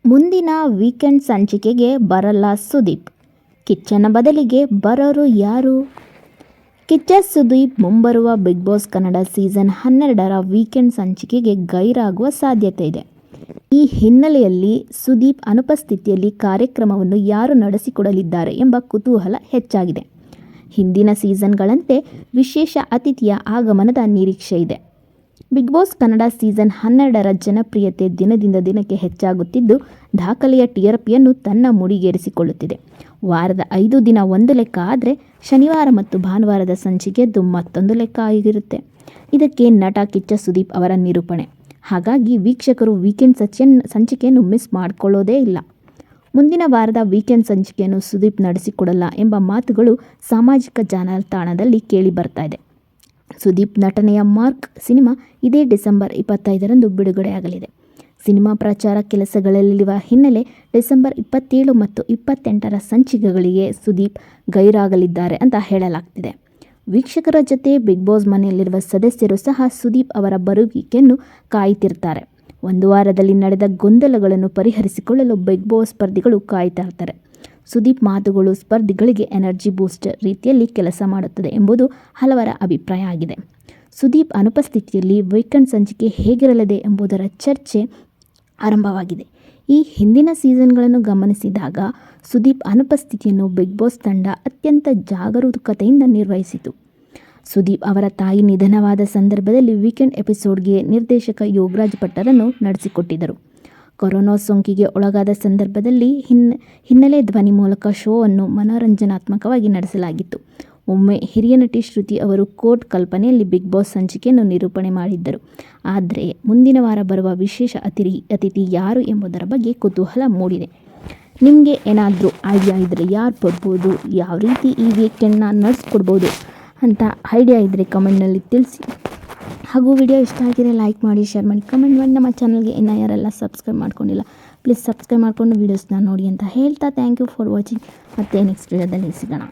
ಮುಂದಿನ ವೀಕೆಂಡ್ ಸಂಚಿಕೆಗೆ ಬರಲ್ಲ ಸುದೀಪ್. ಕಿಚ್ಚನ ಬದಲಿಗೆ ಬರೋರು ಯಾರು? ಕಿಚ್ಚ ಸುದೀಪ್ ಮುಂಬರುವ ಬಿಗ್ ಬಾಸ್ ಕನ್ನಡ ಸೀಸನ್ 12ರ ವೀಕೆಂಡ್ ಸಂಚಿಕೆಗೆ ಗೈರಾಗುವ ಸಾಧ್ಯತೆ ಇದೆ. ಈ ಹಿನ್ನೆಲೆಯಲ್ಲಿ ಸುದೀಪ್ ಅನುಪಸ್ಥಿತಿಯಲ್ಲಿ ಕಾರ್ಯಕ್ರಮವನ್ನು ಯಾರು ನಡೆಸಿಕೊಡಲಿದ್ದಾರೆ ಎಂಬ ಕುತೂಹಲ ಹೆಚ್ಚಾಗಿದೆ. ಹಿಂದಿನ ಸೀಸನ್ಗಳಂತೆ ವಿಶೇಷ ಅತಿಥಿಯ ಆಗಮನದ ನಿರೀಕ್ಷೆ ಇದೆ. ಬಿಗ್ ಬಾಸ್ ಕನ್ನಡ ಸೀಸನ್ 12ರ ಜನಪ್ರಿಯತೆ ದಿನದಿಂದ ದಿನಕ್ಕೆ ಹೆಚ್ಚಾಗುತ್ತಿದ್ದು, ದಾಖಲೆಯ ಟಿಆರ್ಪಿಯನ್ನು ತನ್ನ ಮುಡಿಗೇರಿಸಿಕೊಳ್ಳುತ್ತಿದೆ. ವಾರದ 5 ದಿನ ಒಂದು ಲೆಕ್ಕ ಆದರೆ, ಶನಿವಾರ ಮತ್ತು ಭಾನುವಾರದ ಸಂಚಿಕೆಯದ್ದು ಮತ್ತೊಂದು ಲೆಕ್ಕ ಆಗಿರುತ್ತೆ. ಇದಕ್ಕೆ ನಟ ಕಿಚ್ಚ ಸುದೀಪ್ ಅವರ ನಿರೂಪಣೆ. ಹಾಗಾಗಿ ವೀಕ್ಷಕರು ವೀಕೆಂಡ್ ಸಂಚಿಕೆಯನ್ನು ಮಿಸ್ ಮಾಡಿಕೊಳ್ಳೋದೇ ಇಲ್ಲ. ಮುಂದಿನ ವಾರದ ವೀಕೆಂಡ್ ಸಂಚಿಕೆಯನ್ನು ಸುದೀಪ್ ನಡೆಸಿಕೊಡಲ್ಲ ಎಂಬ ಮಾತುಗಳು ಸಾಮಾಜಿಕ ಜಾಲತಾಣದಲ್ಲಿ ಕೇಳಿ ಬರ್ತಾ ಇದೆ. ಸುದೀಪ್ ನಟನೆಯ ಮಾರ್ಕ್ ಸಿನಿಮಾ ಇದೇ ಡಿಸೆಂಬರ್ 25ರಂದು ಬಿಡುಗಡೆಯಾಗಲಿದೆ. ಸಿನಿಮಾ ಪ್ರಚಾರ ಕೆಲಸಗಳಲ್ಲಿರುವ ಹಿನ್ನೆಲೆ ಡಿಸೆಂಬರ್ 27 ಮತ್ತು 28ರ ಸಂಚಿಕೆಗಳಿಗೆ ಸುದೀಪ್ ಗೈರಾಗಲಿದ್ದಾರೆ ಅಂತ ಹೇಳಲಾಗ್ತಿದೆ. ವೀಕ್ಷಕರ ಜೊತೆ ಬಿಗ್ ಬಾಸ್ ಮನೆಯಲ್ಲಿರುವ ಸದಸ್ಯರು ಸಹ ಸುದೀಪ್ ಅವರ ಬರುವಿಕೆಯನ್ನು ಕಾಯುತ್ತಿರ್ತಾರೆ. ಒಂದು ವಾರದಲ್ಲಿ ನಡೆದ ಗೊಂದಲಗಳನ್ನು ಪರಿಹರಿಸಿಕೊಳ್ಳಲು ಬಿಗ್ ಬಾಸ್ ಸ್ಪರ್ಧಿಗಳು ಕಾಯ್ತಾ ಇರ್ತಾರೆ. ಸುದೀಪ್ ಮಾತುಗಳು ಸ್ಪರ್ಧಿಗಳಿಗೆ ಎನರ್ಜಿ ಬೂಸ್ಟರ್ ರೀತಿಯಲ್ಲಿ ಕೆಲಸ ಮಾಡುತ್ತದೆ ಎಂಬುದು ಹಲವರ ಅಭಿಪ್ರಾಯ ಆಗಿದೆ. ಸುದೀಪ್ ಅನುಪಸ್ಥಿತಿಯಲ್ಲಿ ವೀಕೆಂಡ್ ಸಂಚಿಕೆ ಹೇಗಿರಲಿದೆ ಎಂಬುದರ ಚರ್ಚೆ ಆರಂಭವಾಗಿದೆ. ಈ ಹಿಂದಿನ ಸೀಸನ್ಗಳನ್ನು ಗಮನಿಸಿದಾಗ ಸುದೀಪ್ ಅನುಪಸ್ಥಿತಿಯನ್ನು ಬಿಗ್ ಬಾಸ್ ತಂಡ ಅತ್ಯಂತ ಜಾಗರೂಕತೆಯಿಂದ ನಿರ್ವಹಿಸಿತು. ಸುದೀಪ್ ಅವರ ತಾಯಿ ನಿಧನವಾದ ಸಂದರ್ಭದಲ್ಲಿ ವೀಕೆಂಡ್ ಎಪಿಸೋಡ್ಗೆ ನಿರ್ದೇಶಕ ಯೋಗರಾಜ್ ಭಟ್ಟರನ್ನು ನಡೆಸಿಕೊಟ್ಟಿದ್ದರು. ಕೊರೋನಾ ಸೋಂಕಿಗೆ ಒಳಗಾದ ಸಂದರ್ಭದಲ್ಲಿ ಹಿನ್ನೆಲೆ ಧ್ವನಿ ಮೂಲಕ ಶೋ ಅನ್ನು ಮನೋರಂಜನಾತ್ಮಕವಾಗಿ ನಡೆಸಲಾಗಿತ್ತು. ಒಮ್ಮೆ ಹಿರಿಯ ನಟಿ ಶ್ರುತಿ ಅವರು ಕೋರ್ಟ್ ಕಲ್ಪನೆಯಲ್ಲಿ ಬಿಗ್ ಬಾಸ್ ಸಂಚಿಕೆಯನ್ನು ನಿರೂಪಣೆ ಮಾಡಿದ್ದರು. ಆದರೆ ಮುಂದಿನ ವಾರ ಬರುವ ವಿಶೇಷ ಅತಿಥಿ ಯಾರು ಎಂಬುದರ ಬಗ್ಗೆ ಕುತೂಹಲ ಮೂಡಿದೆ. ನಿಮಗೆ ಏನಾದರೂ ಐಡಿಯಾ ಇದ್ದರೆ ಯಾರು ಬರ್ಬೋದು, ಯಾವ ರೀತಿ ಈ ವೀಕೆಂಡ್ನ ನಡೆಸ್ಕೊಡ್ಬೋದು ಅಂತ ಐಡಿಯಾ ಇದ್ದರೆ ಕಮೆಂಟ್ನಲ್ಲಿ ತಿಳಿಸಿ. ಹಾಗೂ ವಿಡಿಯೋ ಇಷ್ಟ ಆಗಿದ್ರೆ ಲೈಕ್ ಮಾಡಿ, ಶೇರ್ ಮಾಡಿ, ಕಮೆಂಟ್ ಮಾಡಿ. ನಮ್ಮ ಚಾನಲ್ಗೆ ಇನ್ನೂ ಯಾರೆಲ್ಲ ಸಬ್ಸ್ಕ್ರೈಬ್ ಮಾಡ್ಕೊಂಡಿಲ್ಲ ಪ್ಲೀಸ್ ಸಬ್ಸ್ಕ್ರೈಬ್ ಮಾಡಿಕೊಂಡು ವೀಡಿಯೋಸ್ನ ನೋಡಿ ಅಂತ ಹೇಳ್ತಾ ಥ್ಯಾಂಕ್ ಯು ಫಾರ್ ವಾಚಿಂಗ್. ಮತ್ತೆ ನೆಕ್ಸ್ಟ್ ವಿಡಿಯೋದಲ್ಲಿ ಸಿಗೋಣ.